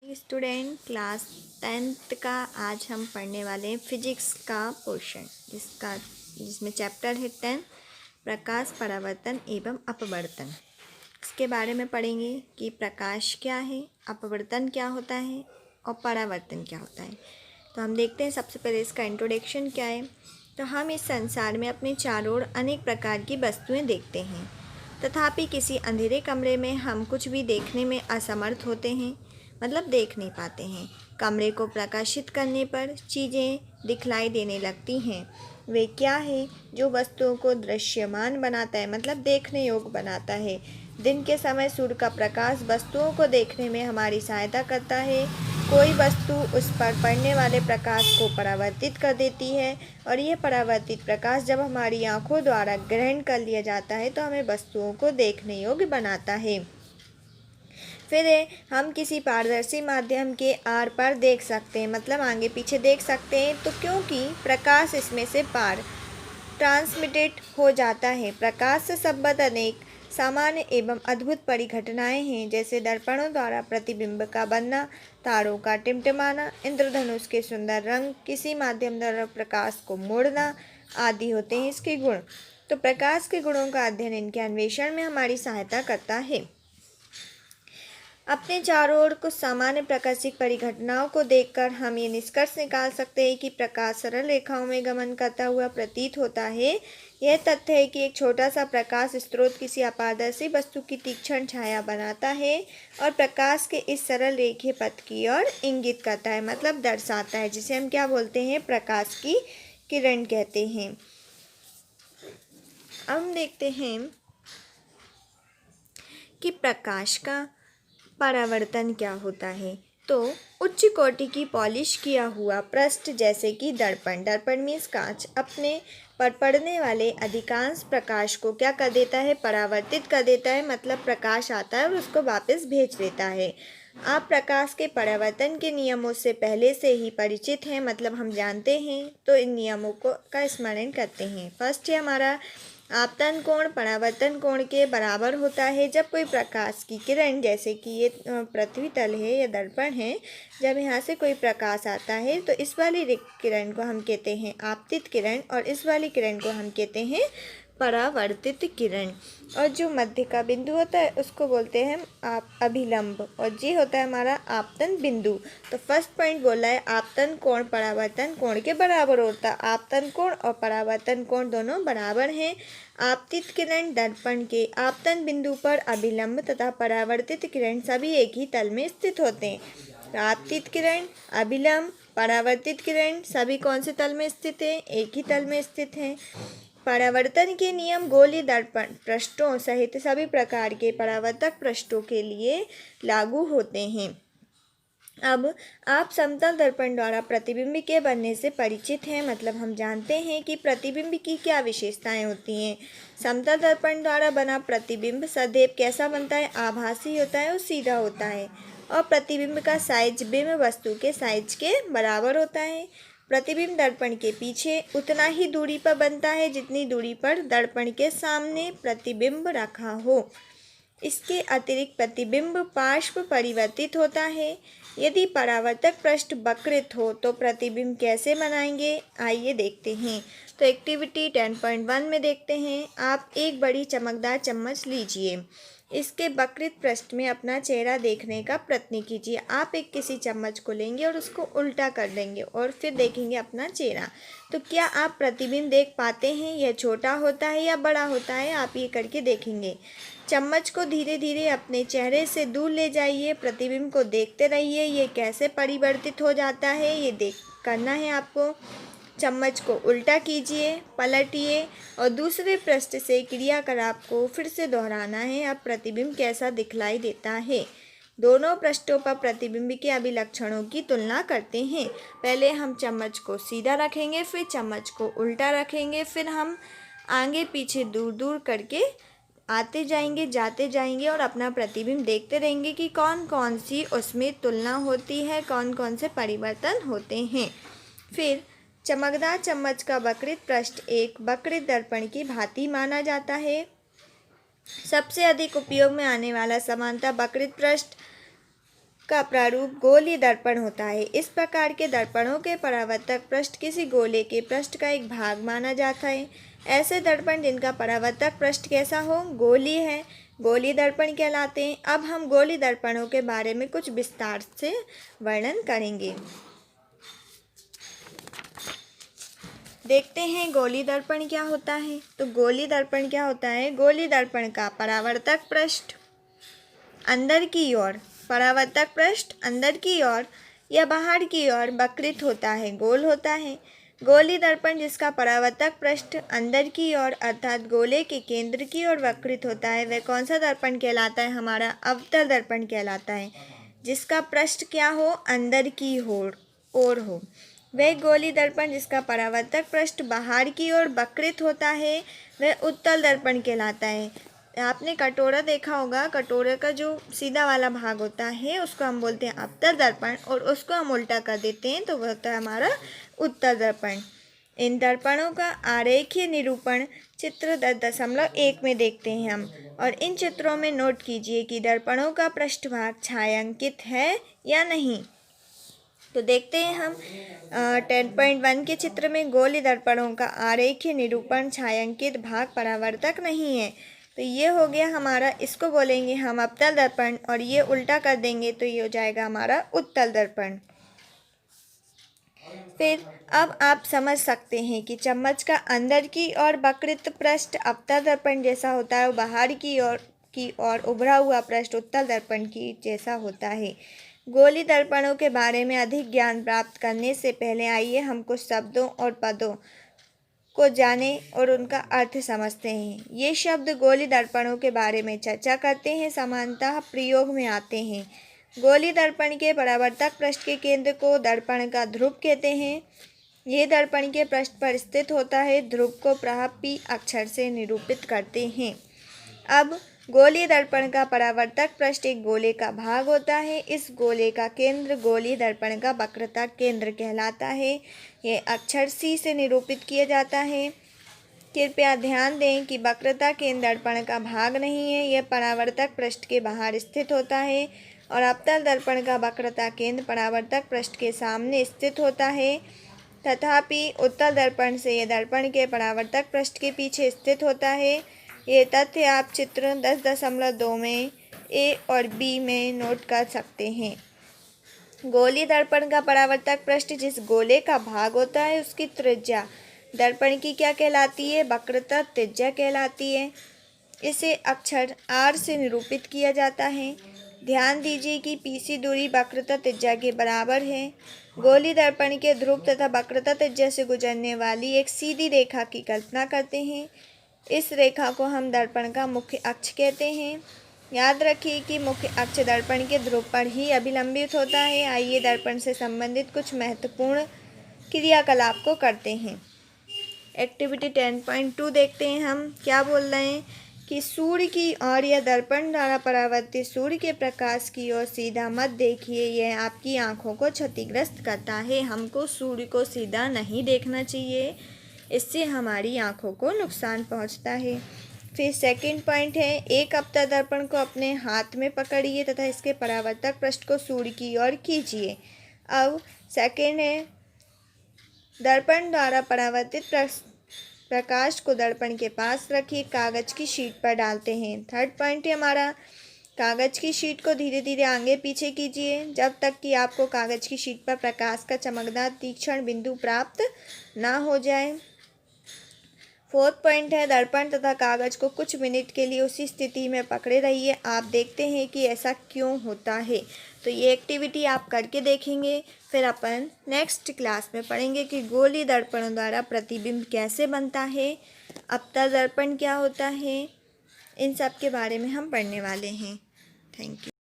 Student class 10th का आज हम पढ़ने वाले हैं फिजिक्स का पोर्शन जिसमें चैप्टर है 10 प्रकाश परावर्तन एवं अपवर्तन। इसके बारे में पढ़ेंगे कि प्रकाश क्या है, अपवर्तन क्या होता है और परावर्तन क्या होता है। तो हम देखते हैं सबसे पहले इसका इंट्रोडक्शन क्या है। तो हम इस संसार में अपने चारों ओर अनेक प्रकार की वस्तुएं देखते हैं, तथापि किसी अंधेरे कमरे में हम कुछ भी देखने में असमर्थ होते हैं, मतलब देख नहीं पाते हैं। कमरे को प्रकाशित करने पर चीज़ें दिखलाई देने लगती हैं। वे क्या है जो वस्तुओं को दृश्यमान बनाता है, मतलब देखने योग्य बनाता है। दिन के समय सूर्य का प्रकाश वस्तुओं को देखने में हमारी सहायता करता है। कोई वस्तु उस पर पड़ने वाले प्रकाश को परावर्तित कर देती है और यह परावर्तित प्रकाश जब हमारी आंखों द्वारा ग्रहण कर लिया जाता है तो हमें वस्तुओं को देखने योग्य बनाता है। फिर हम किसी पारदर्शी माध्यम के आर पार देख सकते हैं, मतलब आगे पीछे देख सकते हैं। तो क्योंकि प्रकाश इसमें से पार ट्रांसमिटेड हो जाता है। प्रकाश से संबद्ध अनेक सामान्य एवं अद्भुत परिघटनाएं हैं, जैसे दर्पणों द्वारा प्रतिबिंब का बनना, तारों का टिमटिमाना, इंद्रधनुष के सुंदर रंग, किसी माध्यम द्वारा प्रकाश को मोड़ना आदि होते हैं इसके गुण। तो प्रकाश के गुणों का अध्ययन इनके अन्वेषण में हमारी सहायता करता है। अपने चारों ओर कुछ सामान्य प्रकाशिक परिघटनाओं को देखकर हम ये निष्कर्ष निकाल सकते हैं कि प्रकाश सरल रेखाओं में गमन करता हुआ प्रतीत होता है। यह तथ्य है कि एक छोटा सा प्रकाश स्रोत किसी अपारदर्शी वस्तु की तीक्ष्ण छाया बनाता है और प्रकाश के इस सरल रेखीय पथ की ओर इंगित करता है, मतलब दर्शाता है, जिसे हम क्या बोलते हैं, प्रकाश की किरण कहते हैं। अब हम देखते हैं कि प्रकाश का परावर्तन क्या होता है। तो उच्च कोटि की पॉलिश किया हुआ पृष्ठ जैसे कि दर्पण मीन्स कांच अपने पर पड़ने वाले अधिकांश प्रकाश को क्या कर देता है, परावर्तित कर देता है, मतलब प्रकाश आता है और उसको वापस भेज देता है। आप प्रकाश के परावर्तन के नियमों से पहले से ही परिचित हैं, मतलब हम जानते हैं, तो इन नियमों का स्मरण करते हैं। फर्स्ट है हमारा आपतन कोण परावर्तन कोण के बराबर होता है। जब कोई प्रकाश की किरण, जैसे कि ये पृथ्वी तल है या दर्पण है, जब यहाँ से कोई प्रकाश आता है तो इस वाली किरण को हम कहते हैं आपतित किरण और इस वाली किरण को हम कहते हैं परावर्तित किरण। और जो मध्य का बिंदु होता है उसको बोलते हैं आप अभिलंब, और ये होता है हमारा आपतन बिंदु। तो फर्स्ट पॉइंट बोला है आपतन कोण परावर्तन कोण के बराबर होता है। आपतन कोण और परावर्तन कोण दोनों बराबर हैं। आपतित किरण दर्पण के आपतन बिंदु पर अभिलंब तथा परावर्तित किरण सभी एक ही तल में स्थित होते हैं। आपतित किरण, अभिलंब, परावर्तित किरण सभी कौन से तल में स्थित हैं, एक ही तल में स्थित हैं। परावर्तन के नियम गोलीय दर्पण पृष्ठों सहित सभी प्रकार के परावर्तक पृष्ठों के लिए लागू होते हैं। अब आप समतल दर्पण द्वारा प्रतिबिंब के बनने से परिचित हैं, मतलब हम जानते हैं कि प्रतिबिंब की क्या विशेषताएं होती हैं। समतल दर्पण द्वारा बना प्रतिबिंब सदैव कैसा बनता है, आभासी होता है और सीधा होता है, और प्रतिबिंब का साइज बिंब वस्तु के साइज के बराबर होता है। प्रतिबिंब दर्पण के पीछे उतना ही दूरी पर बनता है जितनी दूरी पर दर्पण के सामने प्रतिबिंब रखा हो। इसके अतिरिक्त प्रतिबिंब पार्श्व परिवर्तित होता है। यदि परावर्तक पृष्ठ वक्रित हो तो प्रतिबिंब कैसे बनाएंगे, आइए देखते हैं। तो एक्टिविटी 10.1 में देखते हैं। आप एक बड़ी चमकदार चम्मच लीजिए, इसके वक्रित पृष्ठ में अपना चेहरा देखने का प्रयत्न कीजिए। आप एक किसी चम्मच को लेंगे और उसको उल्टा कर देंगे और फिर देखेंगे अपना चेहरा। तो क्या आप प्रतिबिंब देख पाते हैं, यह छोटा होता है या बड़ा होता है, आप ये करके देखेंगे। चम्मच को धीरे धीरे अपने चेहरे से दूर ले जाइए, प्रतिबिंब को देखते रहिए, ये कैसे परिवर्तित हो जाता है ये देख करना है आपको। चम्मच को उल्टा कीजिए, पलटिए और दूसरे पृष्ठ से क्रियाकलाप को फिर से दोहराना है। अब प्रतिबिंब कैसा दिखलाई देता है। दोनों पृष्ठों पर प्रतिबिंब के अभिलक्षणों की तुलना करते हैं। पहले हम चम्मच को सीधा रखेंगे, फिर चम्मच को उल्टा रखेंगे, फिर हम आगे पीछे दूर दूर करके आते जाएंगे, जाते जाएंगे और अपना प्रतिबिंब देखते रहेंगे कि कौन कौन सी उसमें तुलना होती है, कौन कौन से परिवर्तन होते हैं। फिर चमकदार चम्मच का वक्रित पृष्ठ एक वक्रित दर्पण की भांति माना जाता है। सबसे अधिक उपयोग में आने वाला समानता वक्रित पृष्ठ का प्रारूप गोलीय दर्पण होता है। इस प्रकार के दर्पणों के परावर्तक पृष्ठ किसी गोले के पृष्ठ का एक भाग माना जाता है। ऐसे दर्पण जिनका परावर्तक पृष्ठ कैसा हो, गोलीय है, गोलीय दर्पण कहलाते हैं। अब हम गोलीय दर्पणों के बारे में कुछ विस्तार से वर्णन करेंगे। देखते हैं गोलीय दर्पण क्या होता है। तो गोलीय दर्पण क्या होता है? गोलीय दर्पण का परावर्तक पृष्ठ अंदर की ओर, परावर्तक पृष्ठ अंदर की ओर या बाहर की ओर वक्रित होता है, गोल होता है। गोलीय दर्पण जिसका परावर्तक पृष्ठ अंदर की ओर अर्थात गोले के केंद्र की ओर वक्रित होता है, वह कौन सा दर्पण कहलाता है? हमारा अवतल दर्पण कहलाता है। जिसका पृष्ठ क्या हो? अंदर की ओर हो। वह गोलीय दर्पण जिसका परावर्तक पृष्ठ बाहर की ओर वक्रित होता है, वह उत्तल दर्पण कहलाता है। आपने कटोरा देखा होगा, कटोरे का जो सीधा वाला भाग होता है उसको हम बोलते हैं अवतल दर्पण, और उसको हम उल्टा कर देते हैं तो वह होता है हमारा उत्तल दर्पण। इन दर्पणों का आरेखीय निरूपण चित्र 10.1 में देखते हैं हम, और इन चित्रों में नोट कीजिए कि दर्पणों का पृष्ठभाग छायांकित है या नहीं। तो देखते हैं हम 10.1 के चित्र में गोलीय दर्पणों का आरेखीय निरूपण छायांकित भाग परावर्तक नहीं है। तो ये हो गया हमारा, इसको बोलेंगे हम अवतल दर्पण, और ये उल्टा कर देंगे तो ये हो जाएगा हमारा उत्तल दर्पण। फिर अब आप समझ सकते हैं कि चम्मच का अंदर की ओर वक्रित पृष्ठ अवतल दर्पण जैसा होता है, और बाहर की ओर उभरा हुआ पृष्ठ उत्तल दर्पण की जैसा होता है। गोलीय दर्पणों के बारे में अधिक ज्ञान प्राप्त करने से पहले आइए हम कुछ शब्दों और पदों को जाने और उनका अर्थ समझते हैं। ये शब्द गोलीय दर्पणों के बारे में चर्चा करते हैं, सामान्यतः प्रयोग में आते हैं। गोलीय दर्पण के परावर्तक पृष्ठ के केंद्र को दर्पण का ध्रुव कहते हैं। ये दर्पण के पृष्ठ पर स्थित होता है। ध्रुव को P अक्षर से निरूपित करते हैं। अब गोलीय दर्पण का परावर्तक पृष्ठ एक गोले का भाग होता है। इस गोले का केंद्र गोलीय दर्पण का वक्रता केंद्र कहलाता है। यह अक्षर C से निरूपित किया जाता है। कृपया ध्यान दें कि वक्रता केंद्र दर्पण का भाग नहीं है, यह परावर्तक पृष्ठ के बाहर स्थित होता है, और अवतल दर्पण का वक्रता केंद्र परावर्तक पृष्ठ के सामने स्थित होता है। तथापि उत्तल दर्पण से यह दर्पण के परावर्तक पृष्ठ के पीछे स्थित होता है। ये तथ्य आप चित्र 10.2 में A और B में नोट कर सकते हैं। गोलीय दर्पण का परावर्तक पृष्ठ जिस गोले का भाग होता है उसकी त्रिज्या दर्पण की क्या कहलाती है? वक्रता त्रिज्या कहलाती है। इसे अक्षर R से निरूपित किया जाता है। ध्यान दीजिए कि PC दूरी वक्रता त्रिज्या के बराबर है। गोलीय दर्पण के ध्रुव तथा वक्रता त्रिज्या से गुजरने वाली एक सीधी रेखा की कल्पना करते हैं। इस रेखा को हम दर्पण का मुख्य अक्ष कहते हैं। याद रखिए कि मुख्य अक्ष दर्पण के ध्रुव पर ही अभिलंबित होता है। आइए दर्पण से संबंधित कुछ महत्वपूर्ण क्रियाकलाप को करते हैं। एक्टिविटी 10.2 देखते हैं हम क्या बोल रहे हैं कि सूर्य की ओर या दर्पण द्वारा परावर्तित सूर्य के प्रकाश की ओर सीधा मत देखिए, यह आपकी आँखों को क्षतिग्रस्त करता है। हमको सूर्य को सीधा नहीं देखना चाहिए, इससे हमारी आँखों को नुकसान पहुँचता है। फिर सेकंड पॉइंट है, एक अवतल दर्पण को अपने हाथ में पकड़िए तथा इसके परावर्तक पृष्ठ को सूर्य की ओर खींचिए। अब सेकंड है, दर्पण द्वारा परावर्तित प्रकाश को दर्पण के पास रखिए, कागज की शीट पर डालते हैं। थर्ड पॉइंट है हमारा, कागज की शीट को धीरे धीरे आगे पीछे कीजिए जब तक कि आपको कागज की शीट पर प्रकाश का चमकदार तीक्ष्ण बिंदु प्राप्त ना हो जाए। फोर्थ पॉइंट है, दर्पण तथा कागज को कुछ मिनट के लिए उसी स्थिति में पकड़े रहिए। आप देखते हैं कि ऐसा क्यों होता है। तो ये एक्टिविटी आप करके देखेंगे। फिर अपन नेक्स्ट क्लास में पढ़ेंगे कि गोलीय दर्पणों द्वारा प्रतिबिंब कैसे बनता है, अवतल दर्पण क्या होता है, इन सब के बारे में हम पढ़ने वाले हैं। Thank you.